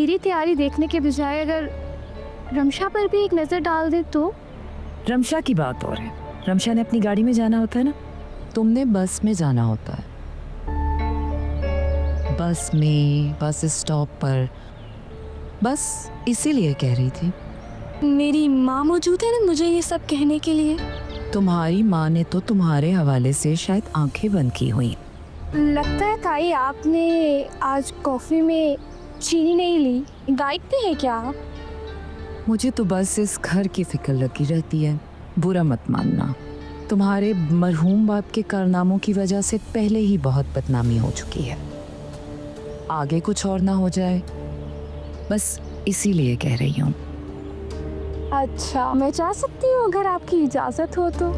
मेरी तैयारी देखने के बजाय अगर रमशा पर भी एक नज़र डाल दे तो? रमशा की बात और है। रमशा ने अपनी गाड़ी में जाना होता है ना, तुमने बस में जाना होता है। बस में, बस स्टॉप पर, बस इसीलिए कह रही थी। मेरी माँ मौजूद है ना मुझे ये सब कहने के लिए। तुम्हारी माँ ने तो तुम्हारे हवाले से शायद आंखें बंद की हुई। लगता है ताई आपने आज कॉफ़ी में चीनी नहीं ली, डाइट पे है क्या? मुझे तो बस इस घर की फिक्र लगी रहती है। बुरा मत मानना, तुम्हारे मरहूम बाप के कारनामों की वजह से पहले ही बहुत बदनामी हो चुकी है। आगे कुछ और ना हो जाए, बस इसीलिए कह रही हूँ। अच्छा, मैं जा सकती हूँ अगर आपकी इजाज़त हो तो?